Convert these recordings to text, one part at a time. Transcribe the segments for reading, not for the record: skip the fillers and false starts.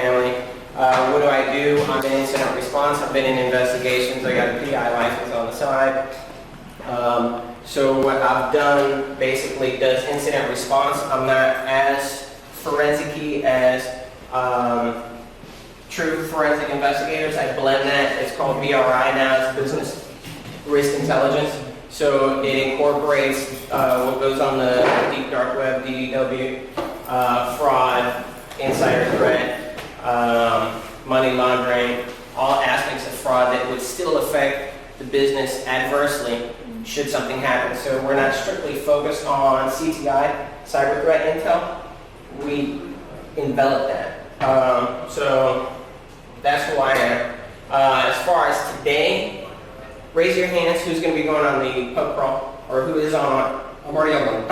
family. What do I do? I'm in incident response. I've been in investigations. I got a PI license on the side. So what I've done basically does incident response. I'm not as forensic-y as true forensic investigators. I blend that. It's called BRI now. It's business risk intelligence. So it incorporates what goes on the deep dark web, DDW, fraud, insider threat, money laundering, all aspects of fraud that would still affect the business adversely should something happen. So we're not strictly focused on CTI, cyber threat intel. We envelop that. So that's who I am. As far as today, raise your hands who's going to be going on the pub crawl, or who is on. I'm already on one.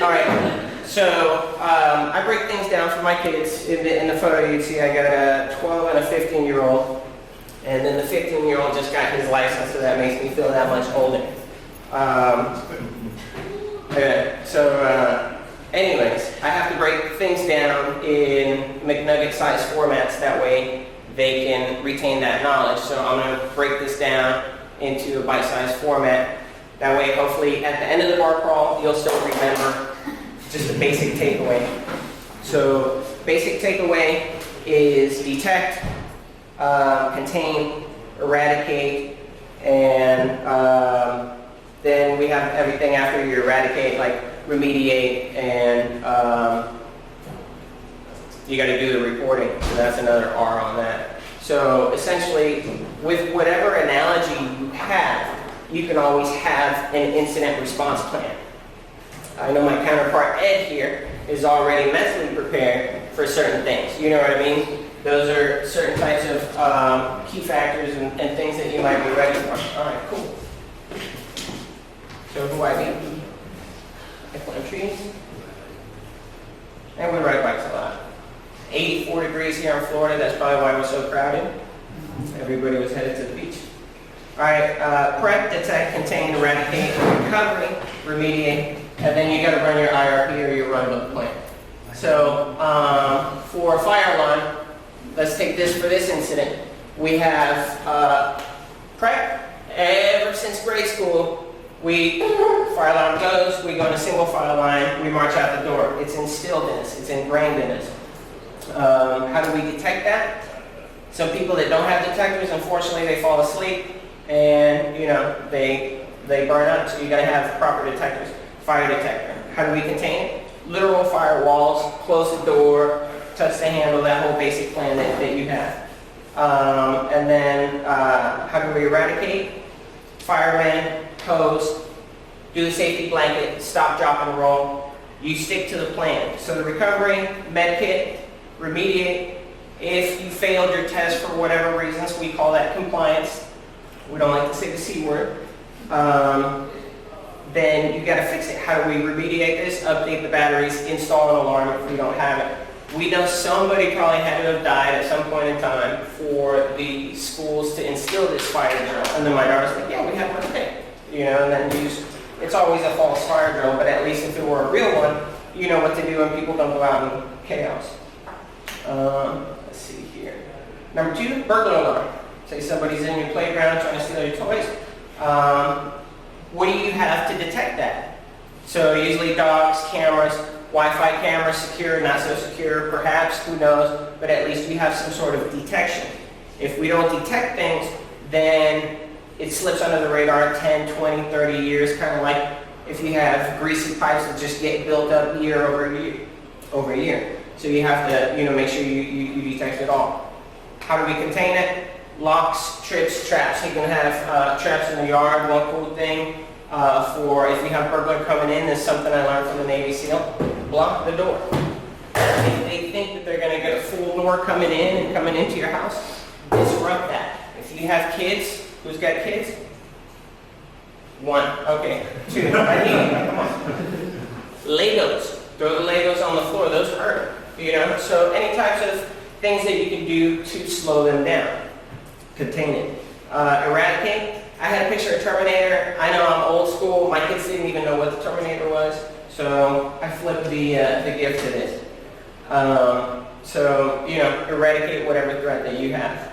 All right. So I break things down for my kids. In the photo you see I got a 12 and a 15-year-old. And then the 15-year-old just got his license, so that makes me feel that much older. Anyways, I have to break things down in McNugget-sized formats. That way they can retain that knowledge. So I'm going to break this down into a bite-sized format. That way, hopefully, at the end of the bar crawl, you'll still remember just the basic takeaway. So, basic takeaway is detect, contain, eradicate, and then we have everything after you eradicate, like remediate, and you got to do the reporting. So that's another R on that. So essentially, with whatever analogy you have, you can always have an incident response plan. I know my counterpart Ed here is already mentally prepared for certain things. You know what I mean? Those are certain types of key factors and things that you might be ready for. All right, cool. So who I be? I climb trees. And we ride bikes a lot. 84 degrees here in Florida. That's probably why we're so crowded. Everybody was headed to the beach. All right, prep, detect, contain, eradicate, recovery, remediate, and then you got to run your IRP or your runbook plan. So for Fireline, let's take this for this incident. We have prep. Ever since grade school, Fireline goes, we go in a single file line, we march out the door. It's instilled in us, it's ingrained in us. How do we detect that? Some people that don't have detectors, unfortunately, they fall asleep and they burn up. So you got to have proper detectors. Fire detector. How do we contain it? Literal firewalls, close the door, touch the handle, that whole basic plan that you have. And then how do we eradicate? Fireman, hose, do the safety blanket, stop, drop, and roll. You stick to the plan. So the recovery, med kit, remediate. If you failed your test for whatever reasons, we call that compliance. We don't like to say the C word. Then you got to fix it. How do we remediate this? Update the batteries, install an alarm if we don't have it. We know somebody probably had to have died at some point in time for the schools to instill this fire drill. And then my daughter's like, yeah, we have one today. And then it's always a false fire drill, but at least if it were a real one, you know what to do and people don't go out in chaos. Let's see here. Number 2, burglar alarm. Say somebody's in your playground trying to steal your toys. What do you have to detect that? So usually dogs, cameras, Wi-Fi cameras, secure, not so secure, perhaps, who knows, but at least we have some sort of detection. If we don't detect things, then it slips under the radar 10, 20, 30 years, kind of like if you have greasy pipes that just get built up year over year. So you have to make sure you detect it all. How do we contain it? Locks, trips, traps. You can have traps in the yard. One cool thing for if you have burglar coming in, is something I learned from the Navy SEAL. Block the door. If they think that they're going to get a full door coming in and coming into your house, disrupt that. If you have kids, who's got kids? 1. Okay. 2. I need you. Come on. Legos. Throw the Legos on the floor. Those hurt. So any types of things that you can do to slow them down. Contain it. Eradicate. I had a picture of Terminator. I know I'm old school. My kids didn't even know what the Terminator was. So I flipped the gift to this. So, eradicate whatever threat that you have.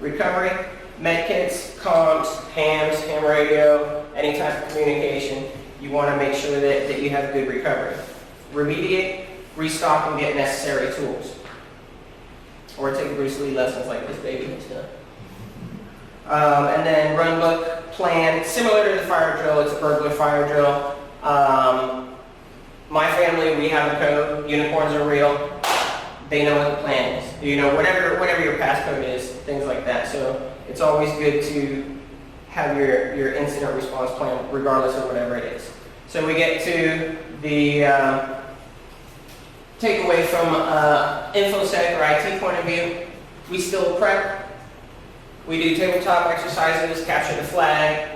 Recovery, med kits, comms, hams, ham radio, any type of communication. You want to make sure that you have good recovery. Remediate, restock, and get necessary tools. Or take Bruce Lee lessons like this baby has done. And then run book, plan, similar to the fire drill, it's a burglar fire drill. My family, we have a code, unicorns are real. They know what the plan is. Whatever your passcode is, things like that. So it's always good to have your incident response plan, regardless of whatever it is. So we get to the takeaway from InfoSec or IT point of view. We still prep. We do tabletop exercises, capture the flag.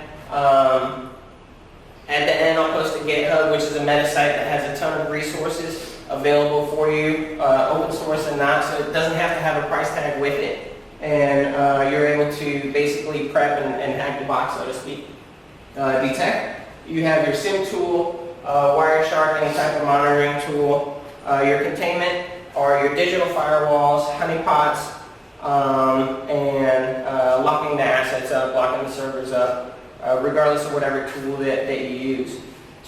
At the end, I'll post a GitHub, which is a meta site that has a ton of resources available for you, open source and not, so it doesn't have to have a price tag with it. And you're able to basically prep and hack the box, so to speak. Detect, you have your SIM tool, Wireshark, any type of monitoring tool. Your containment are your digital firewalls, honeypots, and locking the assets up, locking the servers up. Regardless of whatever tool that you use.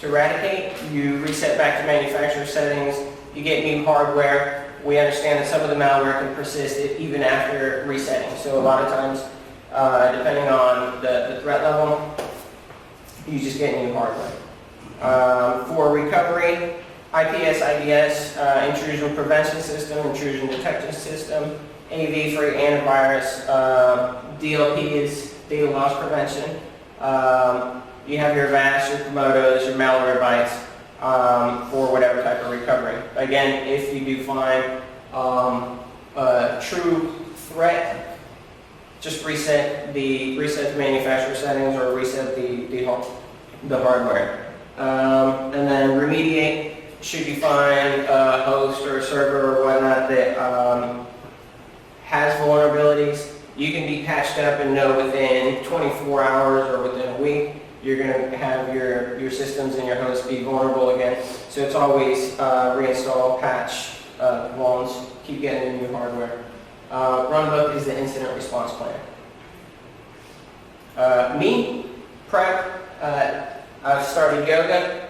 To eradicate, you reset back to manufacturer settings, you get new hardware. We understand that some of the malware can persist even after resetting. So a lot of times, depending on the threat level, you just get new hardware. For recovery, IPS, IDS, intrusion prevention system, intrusion detection system, AV-free antivirus, DLP is data loss prevention. You have your VAS, your Komodos, your malware bytes for whatever type of recovery. Again, if you do find a true threat, just reset the manufacturer settings or reset the hardware. And then remediate, should you find a host or a server or whatnot that has vulnerabilities, you can be patched up and know within 24 hours or within a week, you're going to have your systems and your hosts be vulnerable again. So it's always reinstall, patch, vulns, keep getting new hardware. Runbook is the incident response plan. Me, prep, I've started yoga.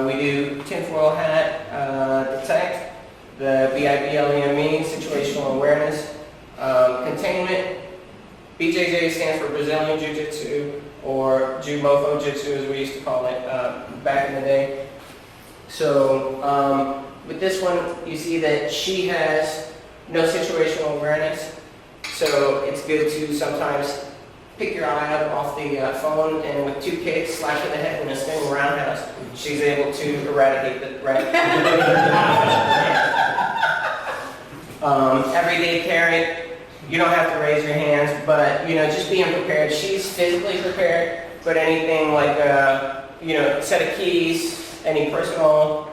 We do tinfoil hat, detect, the BIBLEME, situational awareness. Containment, BJJ stands for Brazilian Jiu-Jitsu, or Jumofo Jitsu as we used to call it back in the day. So with this one, you see that she has no situational awareness, so it's good to sometimes pick your eye up off the phone, and with 2 kicks, slash in the head in a spinning roundhouse, she's able to eradicate the threat. Everyday carry. You don't have to raise your hands, but just being prepared. She's physically prepared, but anything like set of keys, any personal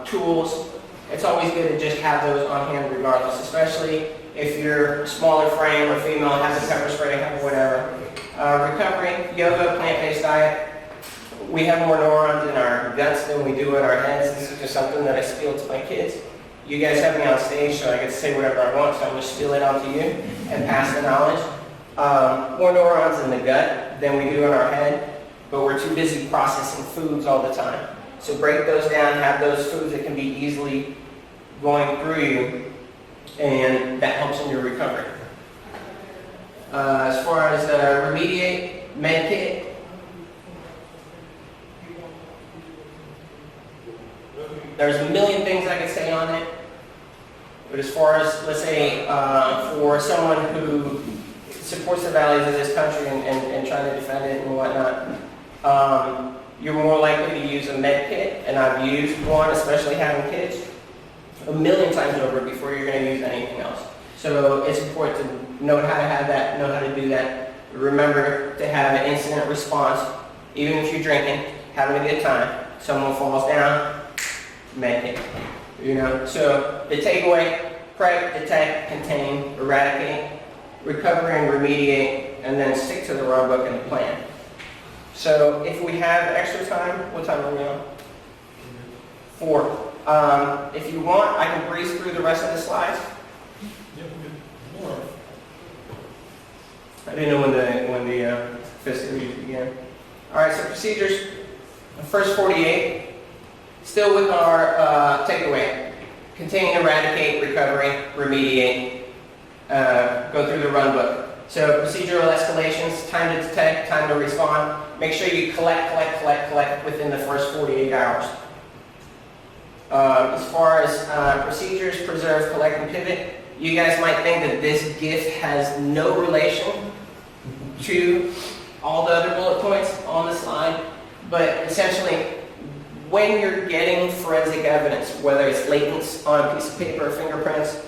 tools, it's always good to just have those on hand regardless, especially if you're smaller frame or female, have a pepper spray, have whatever. Recovery, yoga, plant-based diet. We have more neurons in our guts than we do in our heads. This is just something that I spiel to my kids. You guys have me on stage, so I get to say whatever I want, so I'm going to spill it onto you and pass the knowledge. More neurons in the gut than we do in our head, but we're too busy processing foods all the time. So break those down, have those foods that can be easily going through you, and that helps in your recovery. As far as remediate, med kit, there's a million things I could say on it, but as far as, let's say, for someone who supports the values of this country and trying to defend it and whatnot, you're more likely to use a med kit, and I've used one, especially having kids, a million times over before you're going to use anything else. So it's important to know how to have that, know how to do that. Remember to have an incident response, even if you're drinking, having a good time. Someone falls down, med kit. So the takeaway: prep, detect, contain, eradicate, recover and remediate, and then stick to the runbook and the plan. So if we have extra time, what time are we on? 4. If you want, I can breeze through the rest of the slides. I didn't know when the festivities began. All right, so procedures. The first 48, still with our takeaway. Contain, eradicate, recovery, remediate. Go through the run book. So procedural escalations, time to detect, time to respond. Make sure you collect within the first 48 hours. As far as procedures, preserve, collect, and pivot, you guys might think that this GIF has no relation to all the other bullet points on the slide, but essentially, when you're getting forensic evidence, whether it's latent on a piece of paper, fingerprints,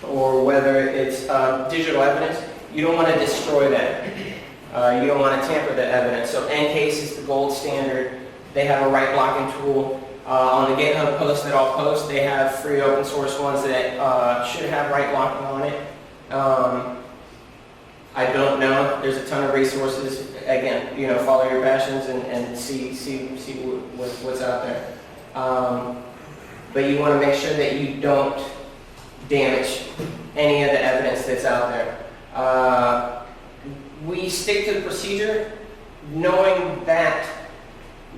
or whether it's digital evidence, you don't want to destroy that. You don't want to tamper the evidence. So NCASE is the gold standard. They have a right blocking tool. On the GitHub post that I'll post, they have free open source ones that should have right blocking on it. I don't know. There's a ton of resources. Again, follow your passions and see what's out there. But you want to make sure that you don't damage any of the evidence that's out there. We stick to the procedure, knowing that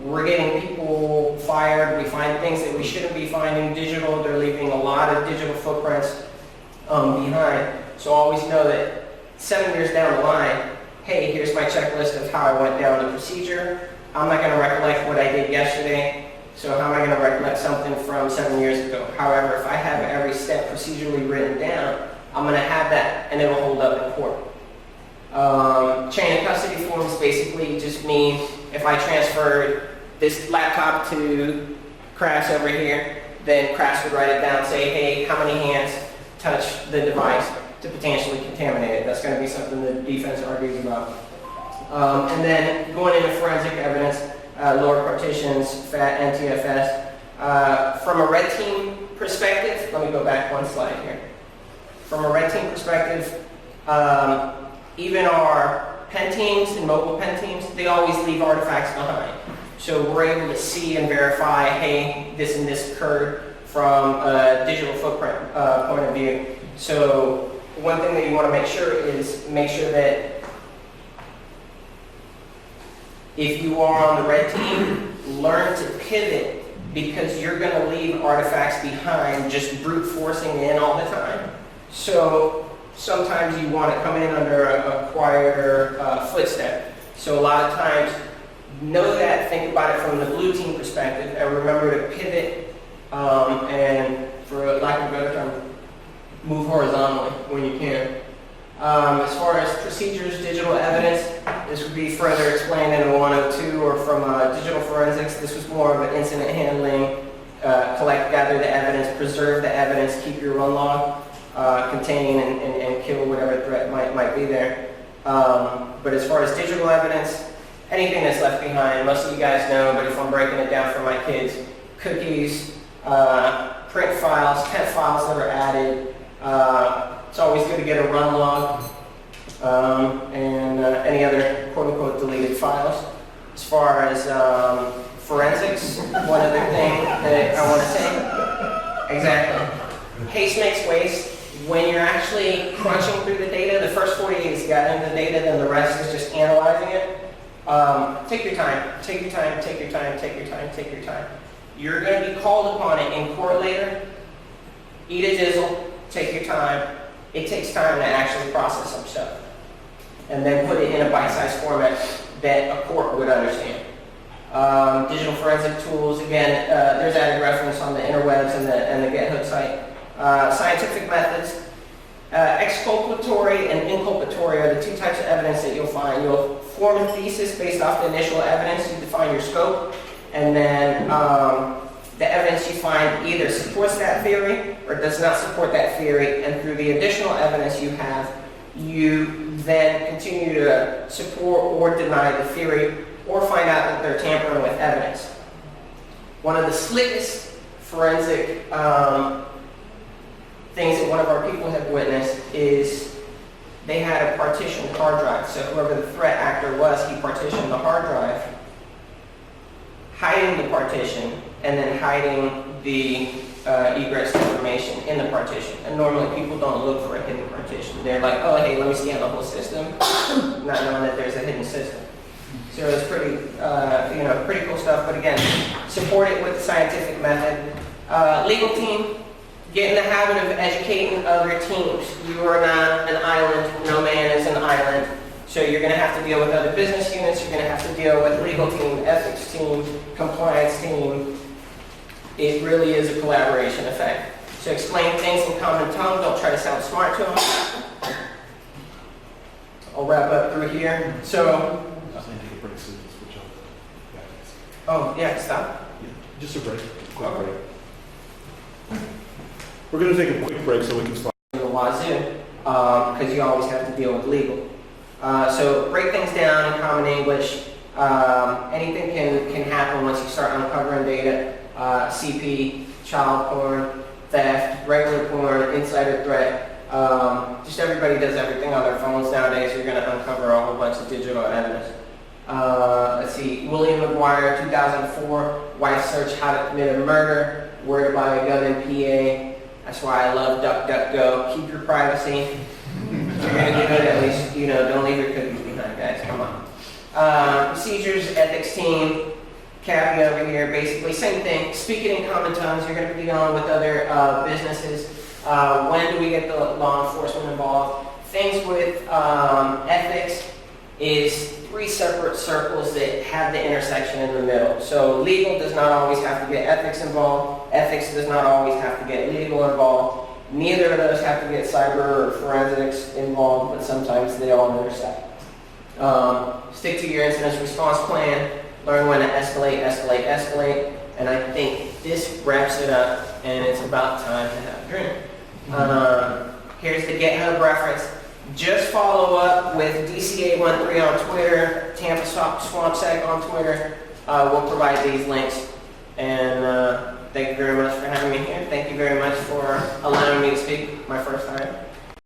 we're getting people fired. We find things that we shouldn't be finding digital. They're leaving a lot of digital footprints behind. So always know that 7 years down the line, hey, here's my checklist of how I went down the procedure. I'm not going to recollect what I did yesterday, so how am I going to recollect something from 7 years ago? However, if I have every step procedurally written down, I'm going to have that, and it'll hold up in court. Chain of custody forms basically just mean if I transferred this laptop to Crass over here, then Crass would write it down and say, hey, how many hands touch the device to potentially contaminate it. That's going to be something the defense argues about. And then going into forensic evidence, lower partitions, FAT, NTFS. From a red team perspective, let me go back one slide here. From a red team perspective, even our pen teams and mobile pen teams, they always leave artifacts behind. So we're able to see and verify, hey, this and this occurred from a digital footprint point of view. So one thing that you want to make sure that if you are on the red team, learn to pivot, because you're going to leave artifacts behind just brute forcing in all the time. So sometimes you want to come in under a quieter footstep. So a lot of times, know that, think about it from the blue team perspective, and remember to pivot and, for lack of a better term, move horizontally when you can. As far as procedures, digital evidence, this would be further explained in a 102, or from digital forensics. This was more of an incident handling, gather the evidence, preserve the evidence, keep your run log, contain and kill whatever threat might be there. But as far as digital evidence, anything that's left behind, most of you guys know, but if I'm breaking it down for my kids, cookies, print files, temp files that are added. It's always good to get a run log and any other quote-unquote deleted files. As far as forensics, one other thing that I want to say. Exactly. Haste makes waste. When you're actually crunching through the data, the first 48 is gathering the data, then the rest is just analyzing it. Take your time. Take your time, take your time, take your time, take your time. You're going to be called upon it in court later. Eat a dizzle, take your time. It takes time to actually process some stuff. And then put it in a bite-sized format that a court would understand. Digital forensic tools, again, there's added reference on the interwebs and the GitHub site. Scientific methods. Exculpatory and inculpatory are the two types of evidence that you'll find. You'll form a thesis based off the initial evidence. You define your scope. And then the evidence you find either supports that theory or does not support that theory. And through the additional evidence you have, you then continue to support or deny the theory, or find out that they're tampering with evidence. One of the slickest forensic things that one of our people have witnessed is they had a partitioned hard drive. So whoever the threat actor was, he partitioned the hard drive, hiding the partition, and then hiding the egress information in the partition. And normally people don't look for a hidden partition. They're like, oh, hey, let me scan the whole system, not knowing that there's a hidden system. So it's pretty, pretty cool stuff. But again, support it with the scientific method. Legal team, get in the habit of educating other teams. You are not an island. No man is an island. So you're going to have to deal with other business units. You're going to have to deal with legal team, ethics team, compliance team. It really is a collaboration effect. So explain things in common tongue. Don't try to sound smart to them. I'll wrap up through here. So. Oh, yeah, stop. Yeah, just a break. Quick break. We're going to take a quick break so we can start. The wazoo, because you always have to deal with legal. So break things down in common English. Anything can happen once you start uncovering data. CP, child porn, theft, regular porn, insider threat. Just everybody does everything on their phones nowadays. You're going to uncover a whole bunch of digital evidence. Let's see, William McGuire, 2004, wife search how to commit a murder, where to buy a gun in PA. That's why I love DuckDuckGo. Keep your privacy. If you're going to do it, at least, don't leave your cookies behind, guys. Come on. Procedures, ethics team, Cappy over here, basically same thing. Speaking in common tongues, you're going to be dealing with other businesses. When do we get the law enforcement involved? Things with ethics is 3 separate circles that have the intersection in the middle. So legal does not always have to get ethics involved. Ethics does not always have to get legal involved. Neither of those have to get cyber or forensics involved, but sometimes they all intersect. Stick to your incident response plan. Learn when to escalate. And I think this wraps it up, and it's about time to have a drink. Here's the GitHub reference. Just follow up with DC813 on Twitter, Tampa SwampSec on Twitter. We'll provide these links. And thank you very much for having me here. Thank you very much for allowing me to speak my first time.